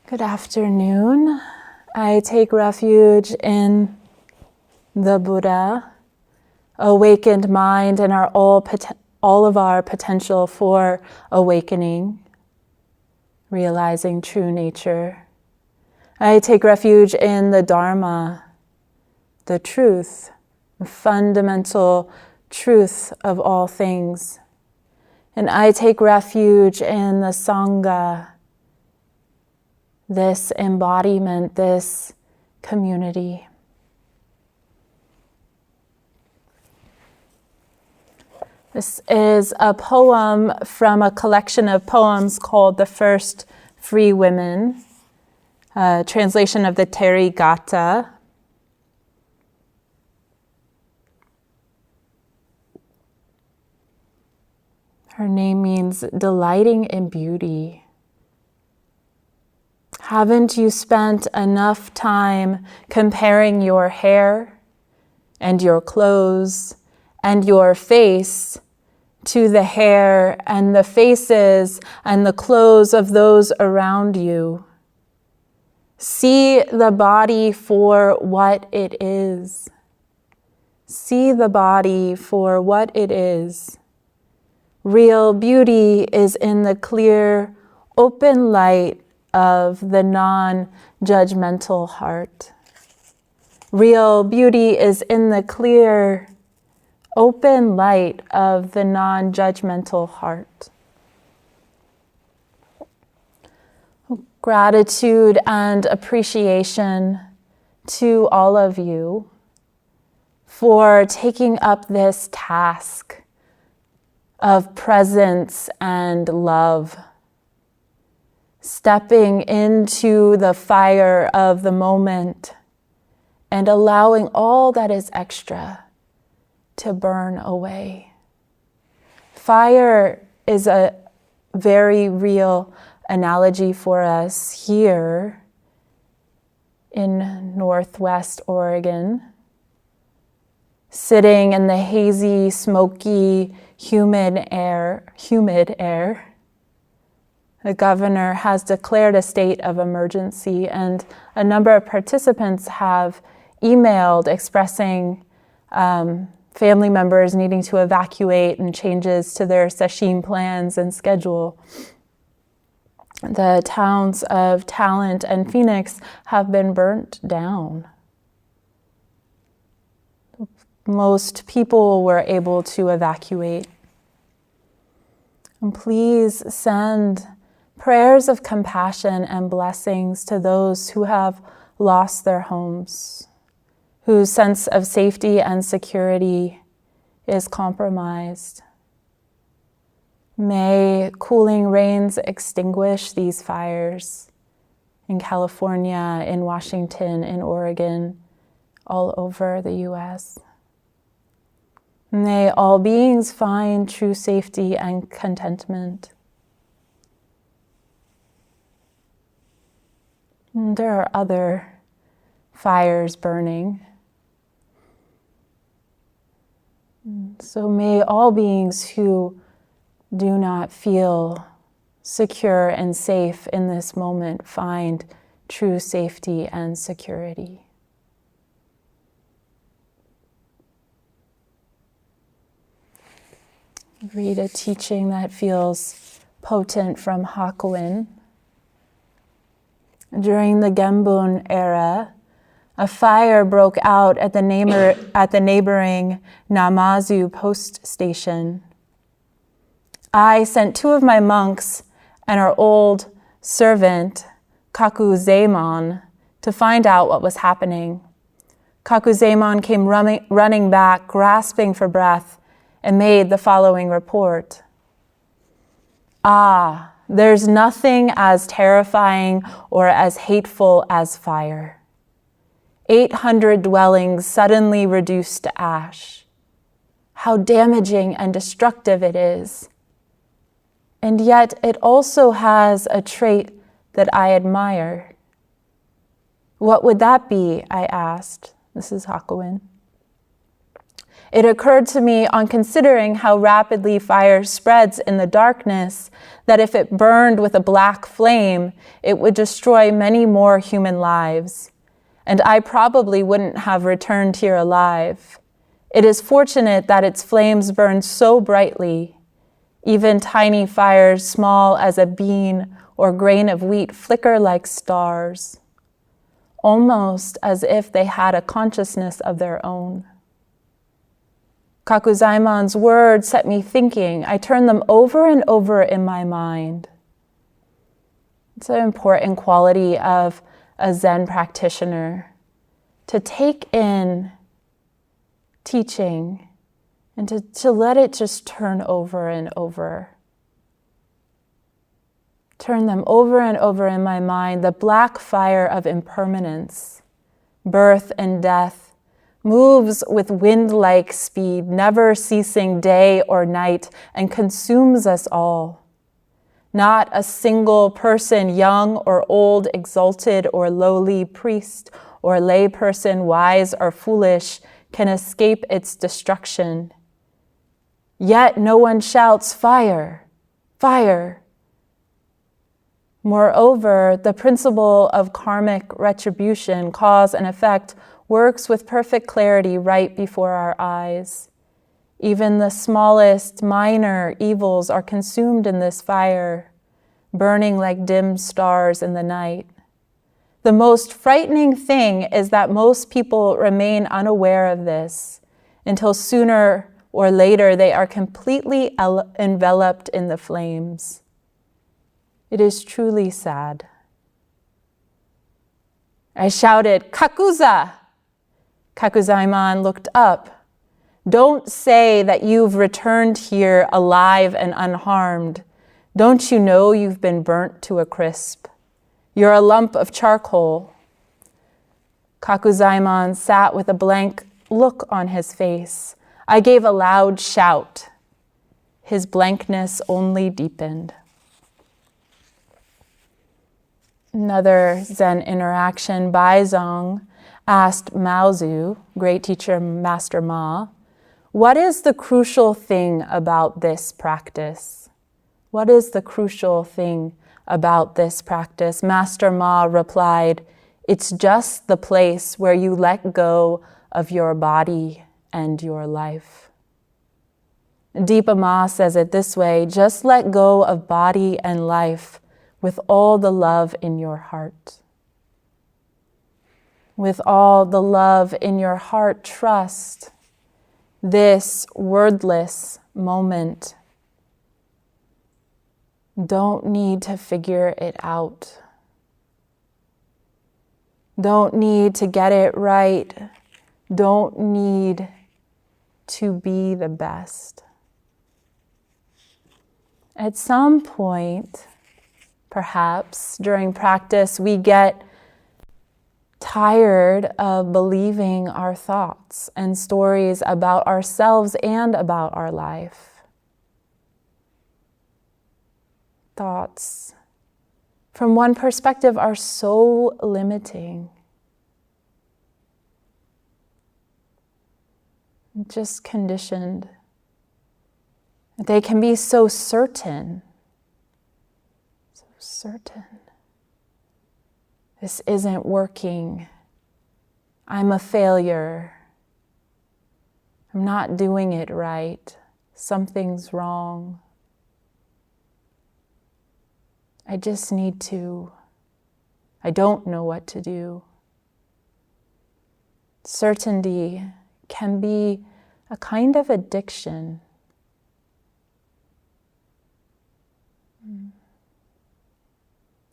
Good afternoon. I take refuge in the Buddha, awakened mind, and all of our potential for awakening, realizing true nature. I take refuge in the Dharma, the truth, the fundamental truth of all things. And I take refuge in the Sangha, this embodiment, this community. This is a poem from a collection of poems called The First Free Women, a translation of the Therigatha. Her name means delighting in beauty. Haven't you spent enough time comparing your hair and your clothes and your face to the hair and the faces and the clothes of those around you? See the body for what it is. See the body for what it is. Real beauty is in the clear, open light of the non-judgmental heart. Real beauty is in the clear, open light of the non-judgmental heart. Gratitude and appreciation to all of you for taking up this task of presence and love, stepping into the fire of the moment and allowing all that is extra to burn away. Fire is a very real analogy for us here in Northwest Oregon, sitting in the hazy, smoky, humid air. The governor has declared a state of emergency, and a number of participants have emailed expressing family members needing to evacuate and changes to their Sesshin plans and schedule. The towns of Talent and Phoenix have been burnt down. Most people were able to evacuate. And please send prayers of compassion and blessings to those who have lost their homes, whose sense of safety and security is compromised. May cooling rains extinguish these fires in California, in Washington, in Oregon, all over the U.S. May all beings find true safety and contentment. And there are other fires burning. So may all beings who do not feel secure and safe in this moment find true safety and security. Read a teaching that feels potent from Hakuin. During the Genbun era, a fire broke out at the neighboring Namazu post station. I sent 2 of my monks and our old servant, Kakuzeimon, to find out what was happening. Kakuzeimon came running back, grasping for breath, and made the following report. There's nothing as terrifying or as hateful as fire. 800 dwellings suddenly reduced to ash. How damaging and destructive it is. And yet it also has a trait that I admire. What would that be? I asked. This is Hakuin. It occurred to me on considering how rapidly fire spreads in the darkness that if it burned with a black flame, it would destroy many more human lives, and I probably wouldn't have returned here alive. It is fortunate that its flames burn so brightly. Even tiny fires small as a bean or grain of wheat flicker like stars, almost as if they had a consciousness of their own. Kakuzaimon's words set me thinking. I turned them over and over in my mind. It's an important quality of a Zen practitioner, to take in teaching and to let it just turn over and over. Turn them over and over in my mind. The black fire of impermanence, birth and death, moves with wind-like speed, never ceasing day or night, and consumes us all. Not a single person, young or old, exalted or lowly, priest or lay person, wise or foolish, can escape its destruction. Yet no one shouts, "Fire! Fire!" Moreover, the principle of karmic retribution, cause and effect, works with perfect clarity right before our eyes. Even the smallest minor evils are consumed in this fire, burning like dim stars in the night. The most frightening thing is that most people remain unaware of this until sooner or later they are completely enveloped in the flames. It is truly sad. I shouted, "Kakuza!" Kakuzaimon looked up. "Don't say that you've returned here alive and unharmed. Don't you know you've been burnt to a crisp? You're a lump of charcoal." Kakuzaimon sat with a blank look on his face. I gave a loud shout. His blankness only deepened. Another Zen interaction, Baizong asked Maozu, great teacher Master Ma, "What is the crucial thing about this practice? What is the crucial thing about this practice?" Master Ma replied, "It's just the place where you let go of your body and your life." Deepa Ma says it this way, just let go of body and life with all the love in your heart. With all the love in your heart, trust this wordless moment. Don't need to figure it out. Don't need to get it right. Don't need to be the best. At some point, perhaps during practice, we get tired of believing our thoughts and stories about ourselves and about our life. Thoughts, from one perspective, are so limiting. Just conditioned. They can be so certain. So certain. This isn't working. I'm a failure. I'm not doing it right. Something's wrong. I just need to. I don't know what to do. Certainty can be a kind of addiction.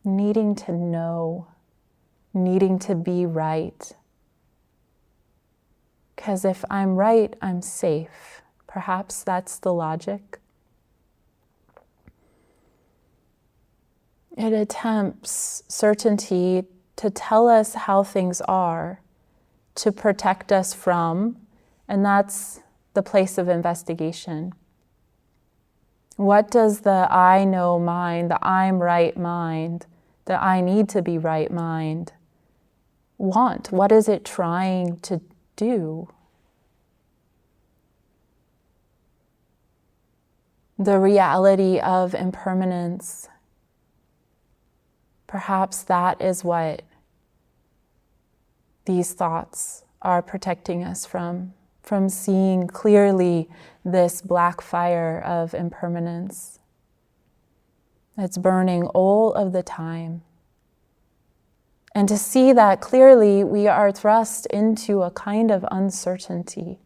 Needing to know, needing to be right. Because if I'm right, I'm safe. Perhaps that's the logic. It attempts certainty to tell us how things are, to protect us from, and that's the place of investigation. What does the I know mind, the I'm right mind, the I need to be right mind want? What is it trying to do? the reality of impermanence. Perhaps that is what these thoughts are protecting us from seeing clearly this black fire of impermanence that's burning all of the time. And to see that clearly, we are thrust into a kind of uncertainty.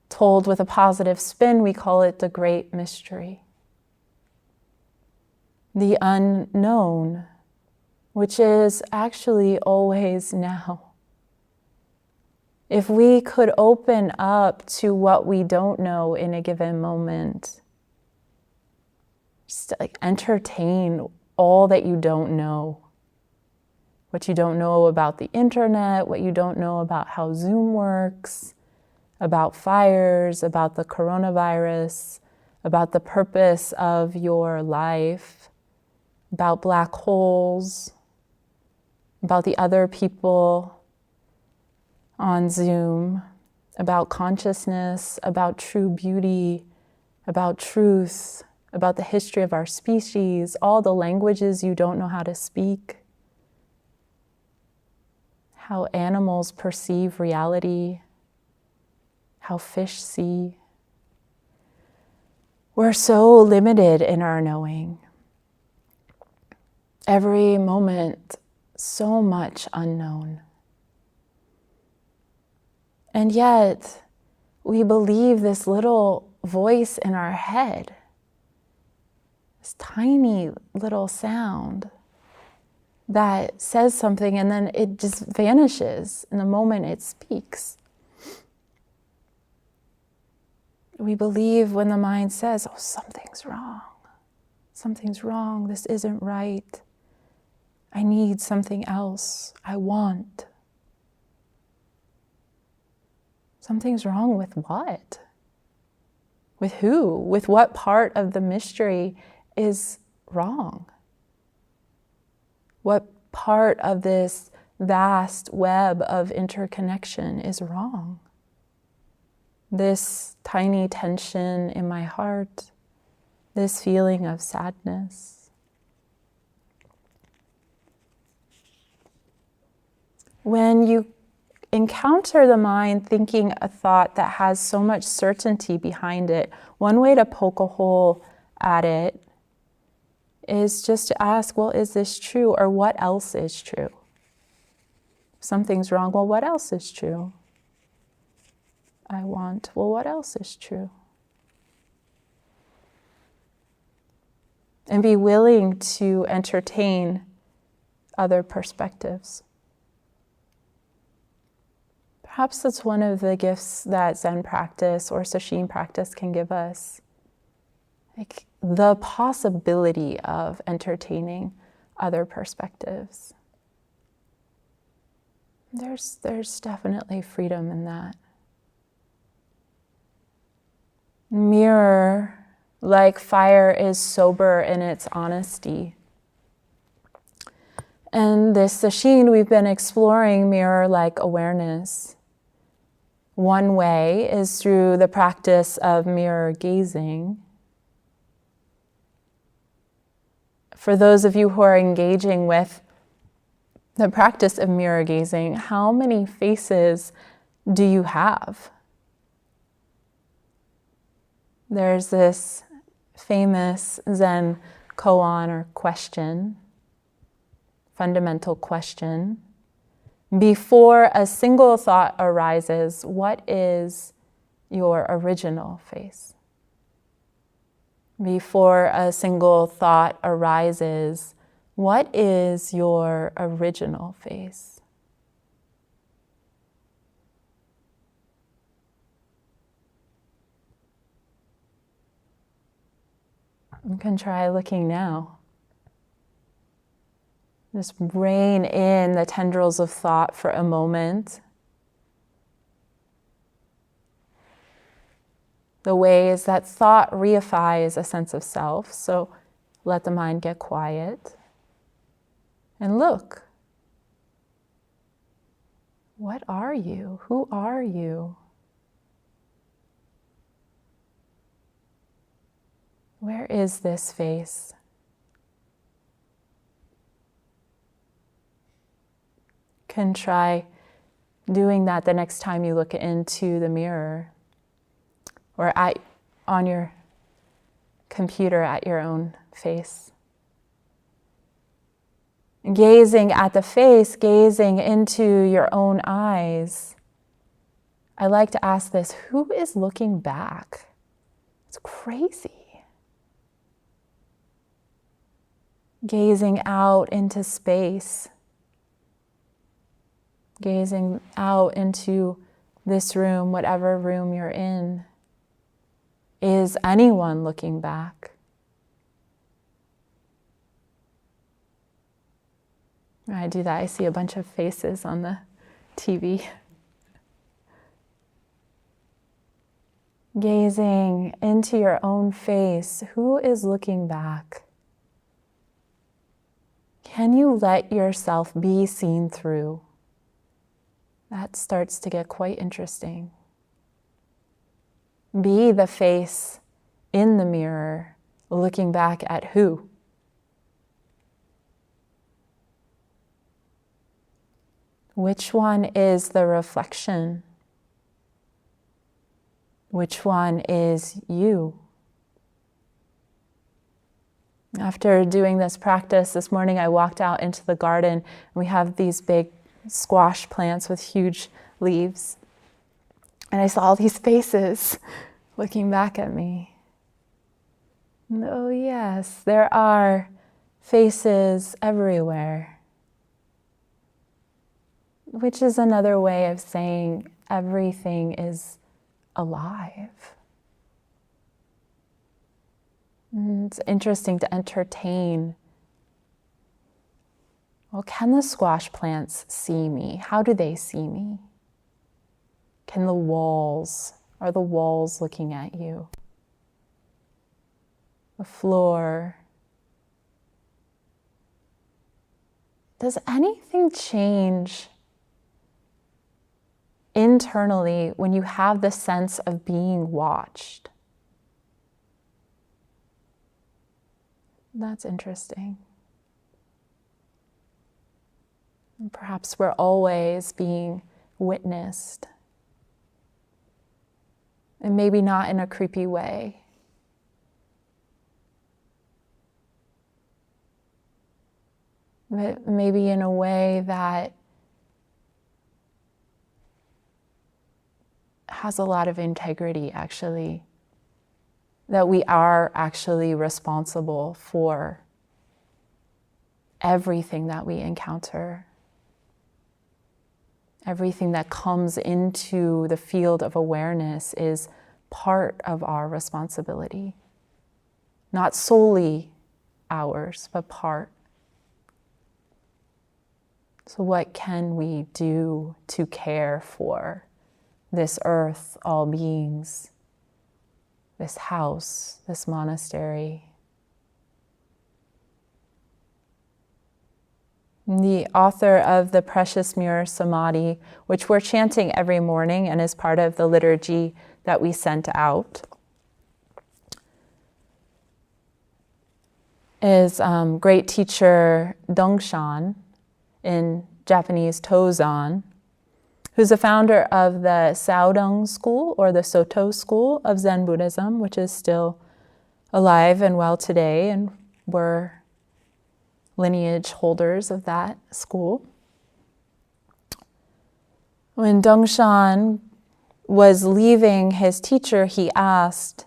Told with a positive spin, we call it the great mystery. The unknown, which is actually always now. If we could open up to what we don't know in a given moment, just like entertain all that you don't know. What you don't know about the internet, what you don't know about how Zoom works, about fires, about the coronavirus, about the purpose of your life, about black holes, about the other people on Zoom, about consciousness, about true beauty, about truth, about the history of our species, all the languages you don't know how to speak, how animals perceive reality, how fish see. We're so limited in our knowing. Every moment, so much unknown. And yet, we believe this little voice in our head, this tiny little sound that says something and then it just vanishes in the moment it speaks. We believe when the mind says, oh, something's wrong, this isn't right, I need something else, I want. Something's wrong with what? With who? With what part of the mystery is wrong? What part of this vast web of interconnection is wrong? This tiny tension in my heart, this feeling of sadness. When you encounter the mind thinking a thought that has so much certainty behind it, one way to poke a hole at it is just to ask, well, is this true? Or what else is true? Something's wrong. Well, what else is true? I want. Well, what else is true? And be willing to entertain other perspectives. Perhaps that's one of the gifts that Zen practice or Sesshin practice can give us. Like the possibility of entertaining other perspectives. There's definitely freedom in that. Mirror, like fire, is sober in its honesty. And this Sesshin, we've been exploring mirror-like awareness. One way is through the practice of mirror gazing. For those of you who are engaging with the practice of mirror gazing, how many faces do you have? There's this famous Zen koan or question, fundamental question. Before a single thought arises, what is your original face? Before a single thought arises, what is your original face? You can try looking now. Just rein in the tendrils of thought for a moment. The ways that thought reifies a sense of self, so let the mind get quiet. And look. What are you? Who are you? Where is this face? Can try doing that the next time you look into the mirror or on your computer at your own face. Gazing at the face, gazing into your own eyes. I like to ask this, who is looking back? It's crazy. Gazing out into space. Gazing out into this room, whatever room you're in. Is anyone looking back? When I do that, I see a bunch of faces on the TV. Gazing into your own face, who is looking back? Can you let yourself be seen through? That starts to get quite interesting. Be the face in the mirror, looking back at who? Which one is the reflection? Which one is you? After doing this practice this morning, I walked out into the garden, and we have these big squash plants with huge leaves. And I saw all these faces looking back at me. And oh yes, there are faces everywhere. Which is another way of saying everything is alive. And it's interesting to entertain. Well, can the squash plants see me? How do they see me? Are the walls looking at you? The floor? Does anything change internally when you have the sense of being watched? That's interesting. And perhaps we're always being witnessed. And maybe not in a creepy way. But maybe in a way that has a lot of integrity, actually. That we are actually responsible for everything that we encounter. Everything that comes into the field of awareness is part of our responsibility. Not solely ours, but part. So what can we do to care for this earth, all beings, this house, this monastery? The author of the Precious Mirror Samadhi, which we're chanting every morning and is part of the liturgy that we sent out, is great teacher Dongshan, in Japanese Tozan, who's the founder of the Saodong school or the Soto school of Zen Buddhism, which is still alive and well today, and we're lineage holders of that school. When Dongshan was leaving his teacher, he asked,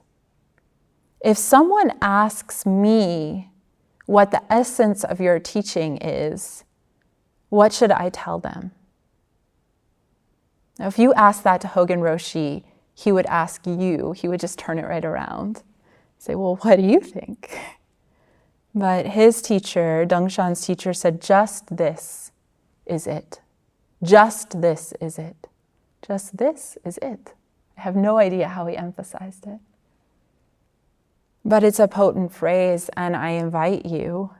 if someone asks me what the essence of your teaching is, what should I tell them? Now, if you asked that to Hogen Roshi, he would ask you, he would just turn it right around. Say, well, what do you think? But his teacher, Dongshan's teacher, said, just this is it. Just this is it. Just this is it. I have no idea how he emphasized it. But it's a potent phrase, and I invite you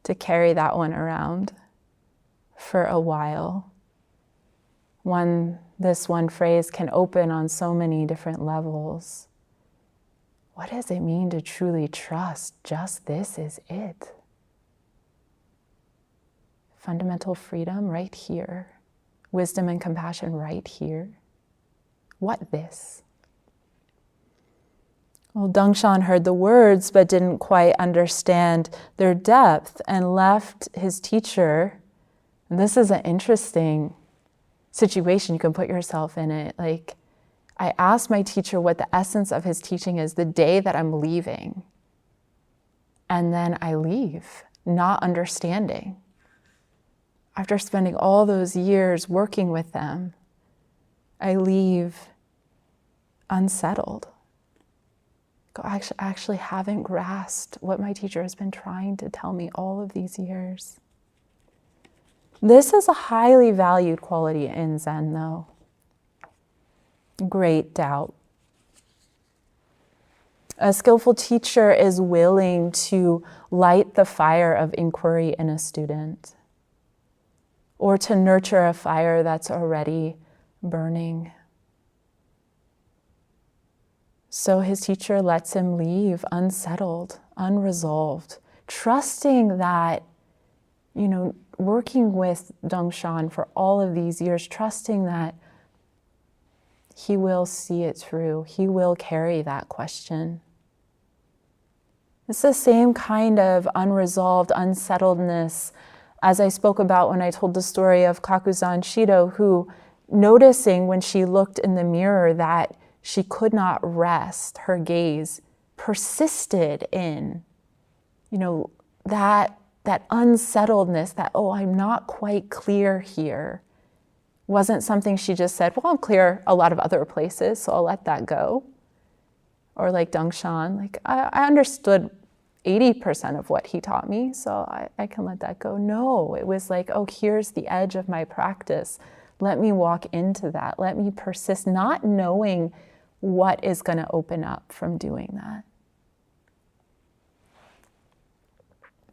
to carry that one around for a while. This one phrase can open on so many different levels. what does it mean to truly trust just this is it? Fundamental freedom right here. Wisdom and compassion right here. What this? Well, Dongshan heard the words but didn't quite understand their depth and left his teacher. And this is an interesting situation. You can put yourself in it. Like, I asked my teacher what the essence of his teaching is the day that I'm leaving. And then I leave, not understanding. After spending all those years working with them, I leave unsettled. I actually haven't grasped what my teacher has been trying to tell me all of these years. This is a highly valued quality in Zen, though. Great doubt. A skillful teacher is willing to light the fire of inquiry in a student, or to nurture a fire that's already burning. So his teacher lets him leave unsettled, unresolved, trusting that, working with Dongshan for all of these years, trusting that he will see it through. He will carry that question. It's the same kind of unresolved unsettledness as I spoke about when I told the story of Kakuzan Shido, who, noticing when she looked in the mirror that she could not rest, her gaze persisted in, that unsettledness, that, I'm not quite clear here, wasn't something she just said, well, I'm clear a lot of other places, so I'll let that go. Or like Dongshan, I understood 80% of what he taught me, so I can let that go. No, it was like, here's the edge of my practice. Let me walk into that. Let me persist, not knowing what is going to open up from doing that.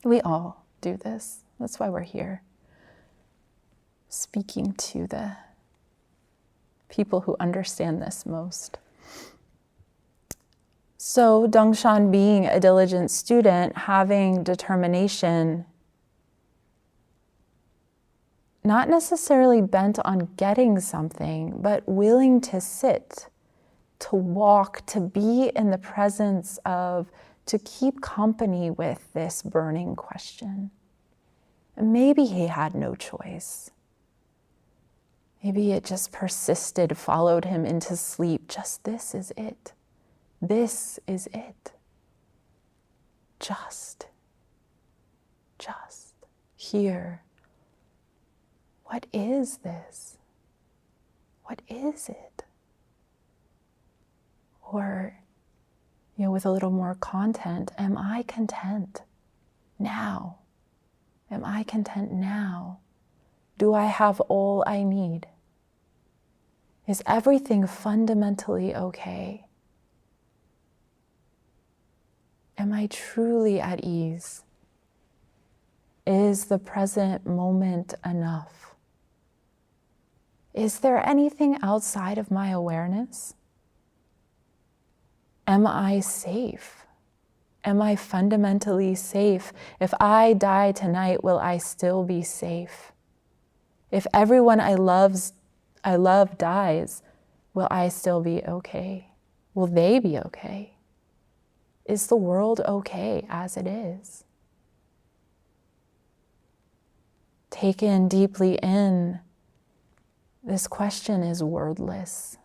We all do this. That's why we're here. Speaking to the people who understand this most. So Dongshan, being a diligent student, having determination, not necessarily bent on getting something, but willing to sit, to walk, to be in the presence of, to keep company with this burning question. And maybe he had no choice. Maybe it just persisted, followed him into sleep. Just this is it. This is it. Just here. What is this? What is it? Or, with a little more content, am I content now? Am I content now? Do I have all I need? Is everything fundamentally okay? Am I truly at ease? Is the present moment enough? Is there anything outside of my awareness? Am I safe? Am I fundamentally safe? If I die tonight, will I still be safe? If everyone I love dies, will I still be okay? Will they be okay? Is the world okay as it is? Taken deeply in, this question is wordless.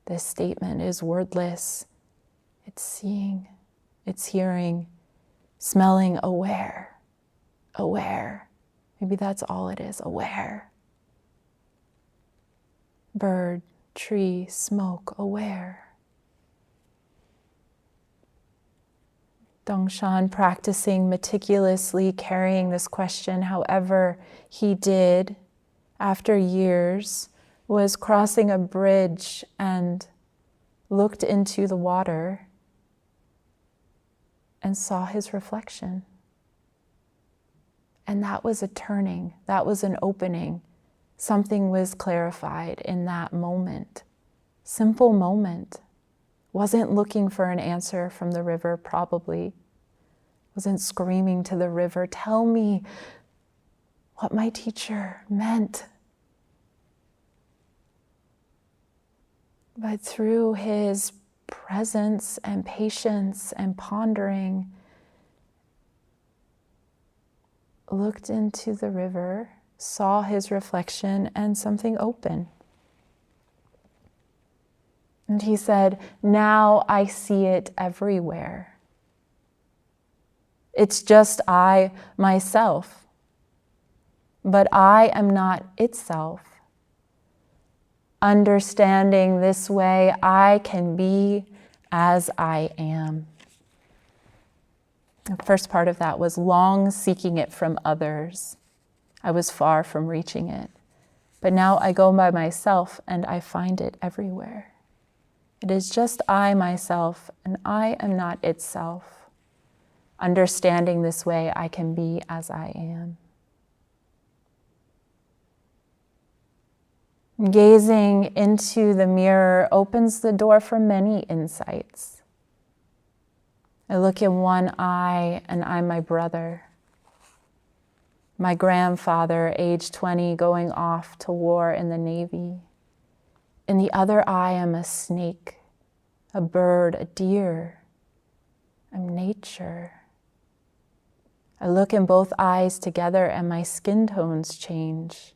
This statement is wordless. It's seeing, it's hearing, smelling, aware. Maybe that's all it is, aware. Bird, tree, smoke, aware. Dongshan, practicing meticulously, carrying this question however he did after years, was crossing a bridge and looked into the water and saw his reflection. And that was a turning, that was an opening. Something was clarified in that moment. Simple moment. wasn't looking for an answer from the river, probably. Wasn't screaming to the river, tell me what my teacher meant. But through his presence and patience and pondering, looked into the river, saw his reflection, and something opened. And he said, now I see it everywhere. It's just I, myself, but I am not itself. Understanding this way, I can be as I am. The first part of that was long seeking it from others. I was far from reaching it. But now I go by myself and I find it everywhere. It is just I, myself, and I am not itself. Understanding this way, I can be as I am. Gazing into the mirror opens the door for many insights. I look in one eye and I'm my brother. My grandfather, age 20, going off to war in the Navy. In the other eye, I'm a snake, a bird, a deer. I'm nature. I look in both eyes together and my skin tones change.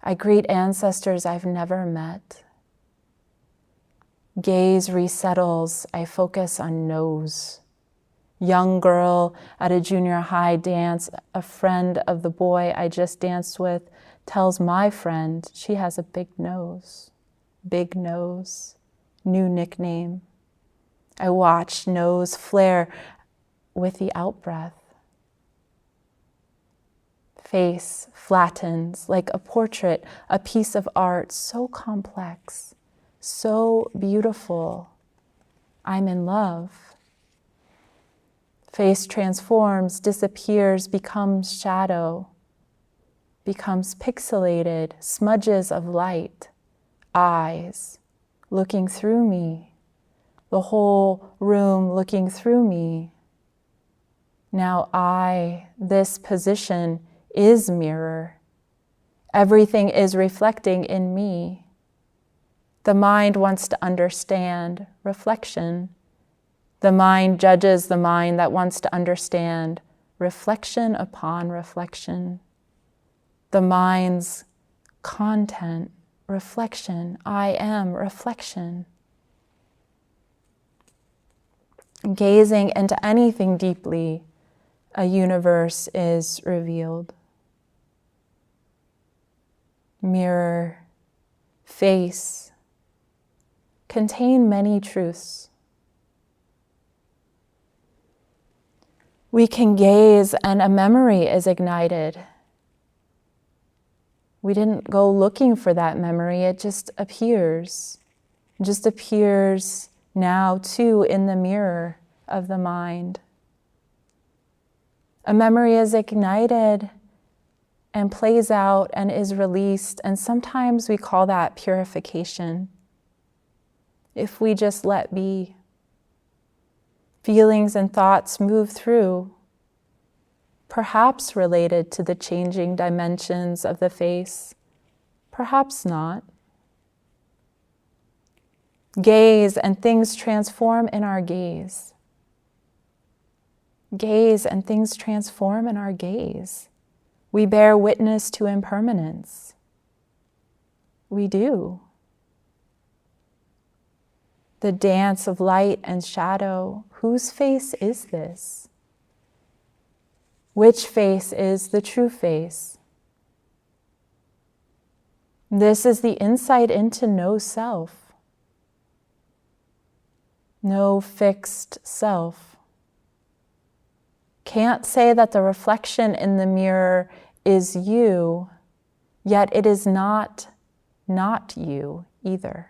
I greet ancestors I've never met. Gaze resettles, I focus on nose. Young girl at a junior high dance, a friend of the boy I just danced with tells my friend she has a big nose. Big nose, new nickname. I watch nose flare with the outbreath. Face flattens like a portrait, a piece of art, so complex, so beautiful. I'm in love. Face transforms, disappears, becomes shadow, becomes pixelated, smudges of light, eyes looking through me, the whole room looking through me. Now this position is mirror. Everything is reflecting in me. The mind wants to understand reflection. The mind judges the mind that wants to understand reflection upon reflection. The mind's content, reflection, I am reflection. Gazing into anything deeply, a universe is revealed. Mirror, face, contain many truths. We can gaze and a memory is ignited. We didn't go looking for that memory, it just appears. It just appears now too in the mirror of the mind. A memory is ignited and plays out and is released, and sometimes we call that purification. If we just let be, feelings and thoughts move through, perhaps related to the changing dimensions of the face, perhaps not. Gaze and things transform in our gaze. Gaze and things transform in our gaze. We bear witness to impermanence. We do. The dance of light and shadow, whose face is this? Which face is the true face? This is the insight into no self. No fixed self. Can't say that the reflection in the mirror is you, yet it is not you either.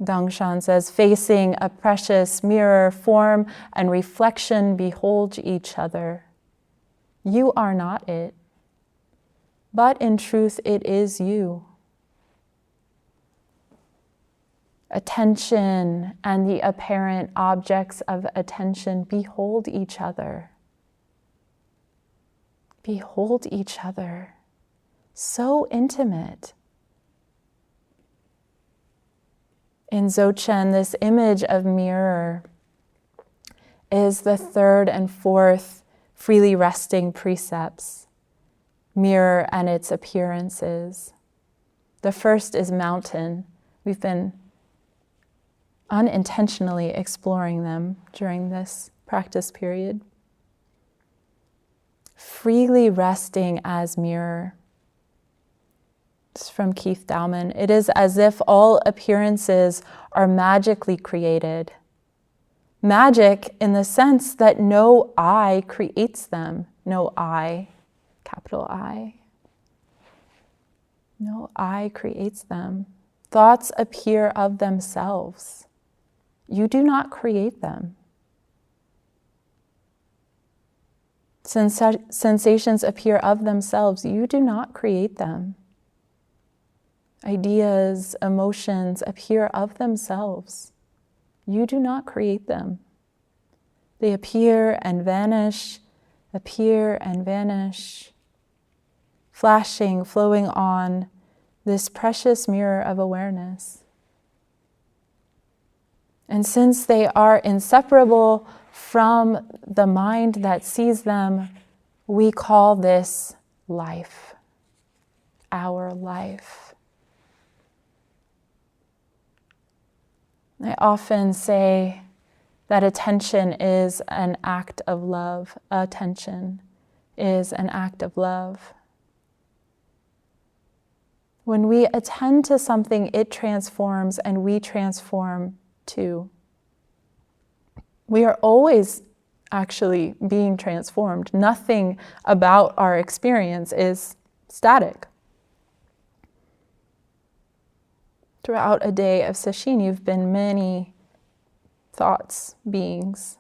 Dangshan says, facing a precious mirror, form and reflection behold each other. You are not it, but in truth it is you. Attention and the apparent objects of attention behold each other. Behold each other. So intimate. In Dzogchen, this image of mirror is the third and fourth freely resting precepts, mirror and its appearances. The first is mountain. We've been unintentionally exploring them during this practice period. Freely resting as mirror. It's from Keith Dowman. It is as if all appearances are magically created. Magic in the sense that no I creates them. No I, capital I. No I creates them. Thoughts appear of themselves. You do not create them. Sensations appear of themselves. You do not create them. Ideas, emotions appear of themselves. You do not create them. They appear and vanish, flashing, flowing on this precious mirror of awareness. And since they are inseparable from the mind that sees them, we call this life, our life. I often say that attention is an act of love. Attention is an act of love. When we attend to something, it transforms and we transform too. We are always actually being transformed. Nothing about our experience is static. Throughout a day of Sesshin, you've been many thoughts, beings,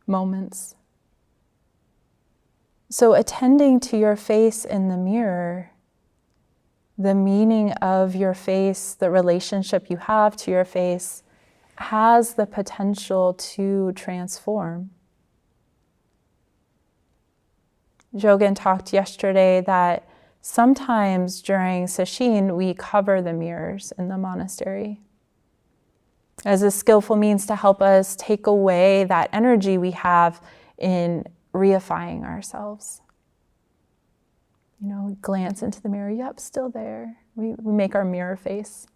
moments. So attending to your face in the mirror, the meaning of your face, the relationship you have to your face, has the potential to transform. Jogan talked yesterday that sometimes during Sesshin, we cover the mirrors in the monastery as a skillful means to help us take away that energy we have in reifying ourselves. You know, glance into the mirror, yep, still there. We make our mirror face.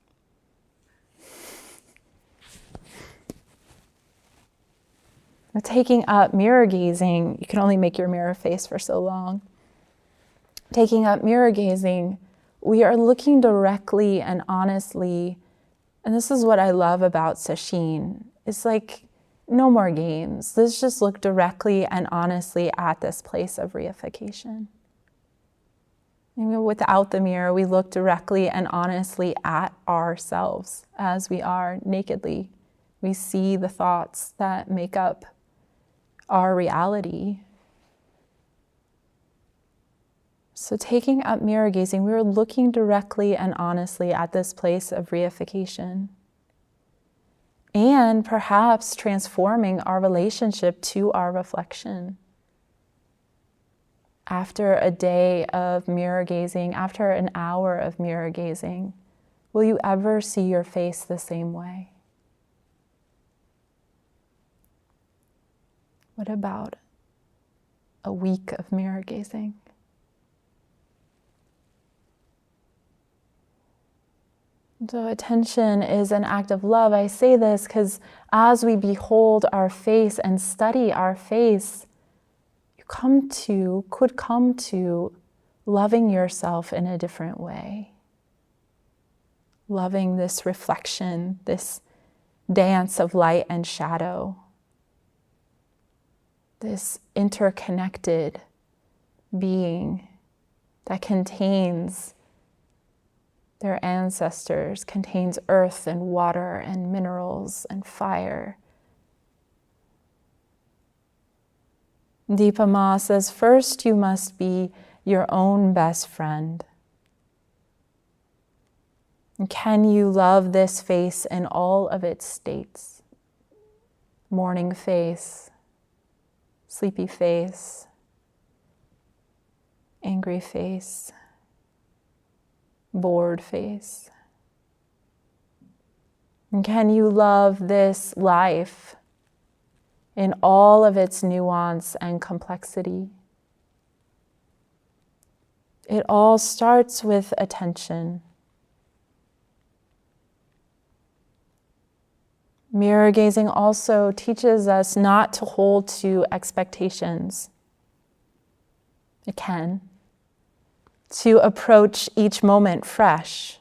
Taking up mirror gazing, you can only make your mirror face for so long. Taking up mirror gazing, we are looking directly and honestly, and this is what I love about Sesshin. It's like, no more games. Let's just look directly and honestly at this place of reification. Without the mirror, we look directly and honestly at ourselves as we are nakedly. We see the thoughts that make up our reality. So taking up mirror gazing, we are looking directly and honestly at this place of reification. And perhaps transforming our relationship to our reflection. After a day of mirror gazing, after an hour of mirror gazing, will you ever see your face the same way? What about a week of mirror gazing? So attention is an act of love. I say this because as we behold our face and study our face, you could come to loving yourself in a different way. Loving this reflection, this dance of light and shadow. This interconnected being that contains their ancestors, contains earth and water and minerals and fire. Deepa Ma says, first you must be your own best friend. And can you love this face in all of its states? Morning face, sleepy face, angry face, bored face. And can you love this life in all of its nuance and complexity? It all starts with attention. Mirror gazing also teaches us not to hold to expectations. It can. To approach each moment fresh.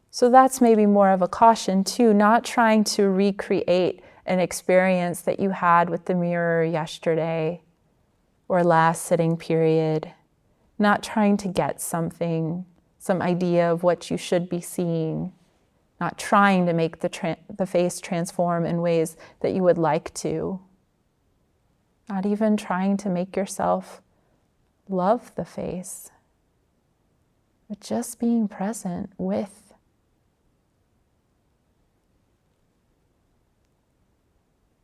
So that's maybe more of a caution too, not trying to recreate an experience that you had with the mirror yesterday or last sitting period. Not trying to get something, some idea of what you should be seeing. Not trying to make the face transform in ways that you would like to. Not even trying to make yourself love the face, but just being present with.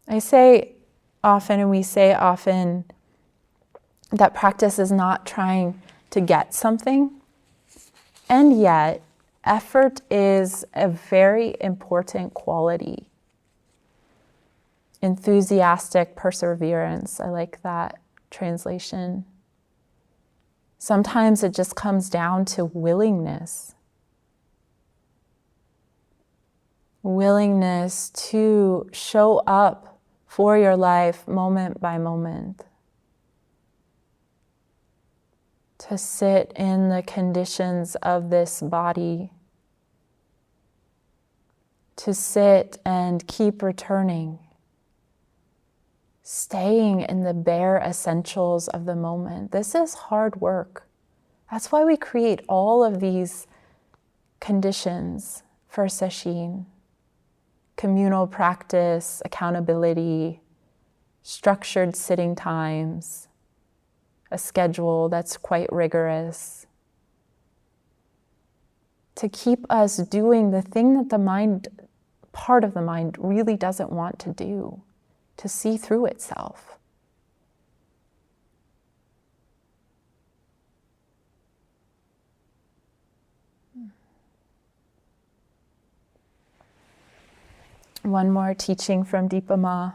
I say often, and we say often, that practice is not trying to get something, and yet effort is a very important quality. Enthusiastic perseverance, I like that translation. Sometimes it just comes down to willingness. Willingness to show up for your life moment by moment. To sit in the conditions of this body. To sit and keep returning. Staying in the bare essentials of the moment. This is hard work. That's why we create all of these conditions for Sesshin. Communal practice, accountability, structured sitting times, a schedule that's quite rigorous. To keep us doing the thing that the mind, part of the mind, really doesn't want to do. To see through itself. One more teaching from Dipa Ma.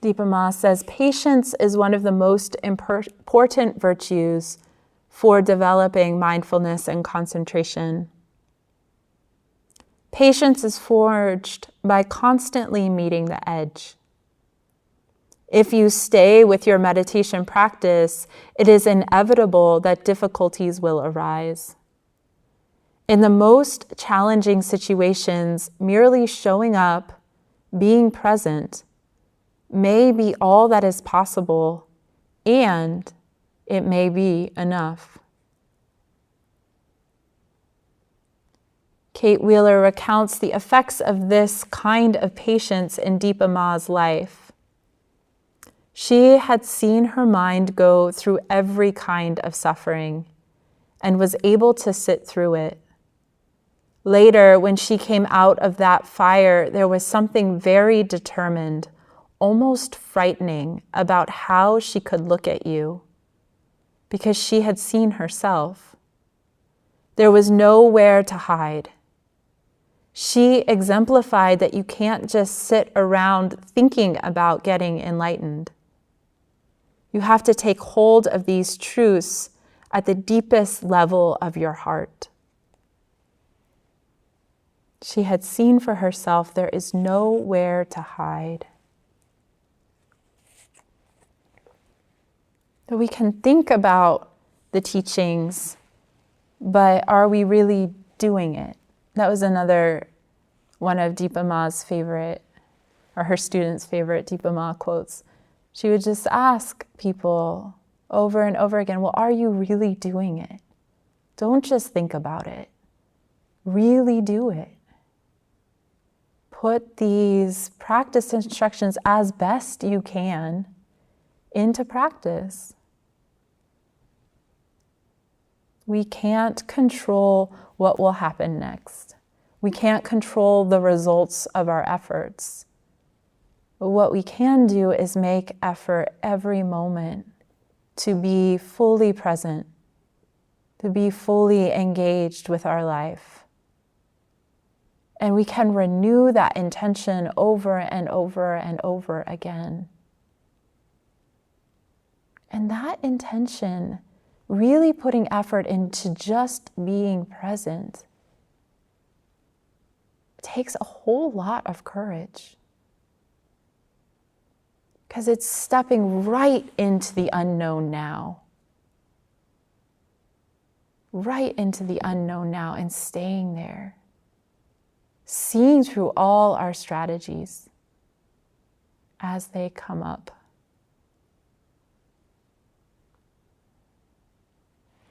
Dipa Ma says, patience is one of the most important virtues for developing mindfulness and concentration. Patience is forged by constantly meeting the edge. If you stay with your meditation practice, it is inevitable that difficulties will arise. In the most challenging situations, merely showing up, being present, may be all that is possible, and it may be enough. Kate Wheeler recounts the effects of this kind of patience in Dipa Ma's life. She had seen her mind go through every kind of suffering and was able to sit through it. Later, when she came out of that fire, there was something very determined, almost frightening, about how she could look at you. Because she had seen herself. There was nowhere to hide. She exemplified that you can't just sit around thinking about getting enlightened. You have to take hold of these truths at the deepest level of your heart. She had seen for herself there is nowhere to hide. So we can think about the teachings, but are we really doing it? That was another one of Dipa Ma's favorite, or her students' favorite Dipa Ma quotes. She would just ask people over and over again, well, are you really doing it? Don't just think about it. Really do it. Put these practice instructions as best you can into practice. We can't control what will happen next. We can't control the results of our efforts. But what we can do is make effort every moment to be fully present, to be fully engaged with our life. And we can renew that intention over and over and over again. And that intention, really putting effort into just being present, takes a whole lot of courage. Because it's stepping right into the unknown now. Right into the unknown now and staying there. Seeing through all our strategies as they come up.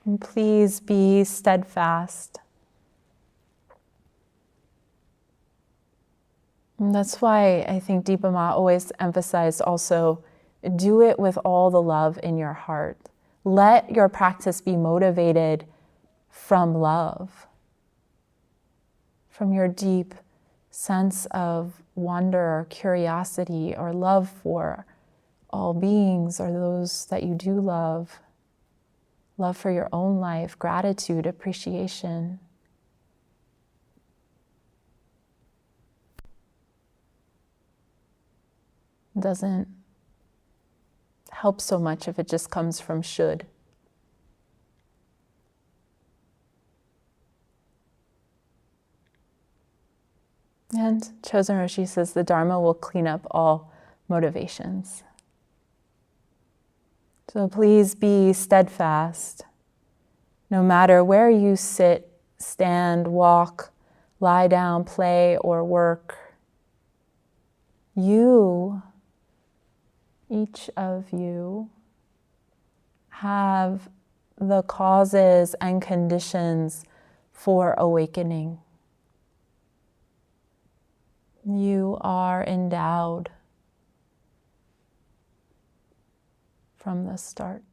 And please be steadfast. And that's why I think Dipa Ma always emphasized also, do it with all the love in your heart. Let your practice be motivated from love, from your deep sense of wonder or curiosity or love for all beings or those that you do love. Love for your own life, gratitude, appreciation. It doesn't help so much if it just comes from should. And Chosen Roshi says the Dharma will clean up all motivations. So please be steadfast. No matter where you sit, stand, walk, lie down, play, or work, you, each of you, have the causes and conditions for awakening. You are endowed from the start.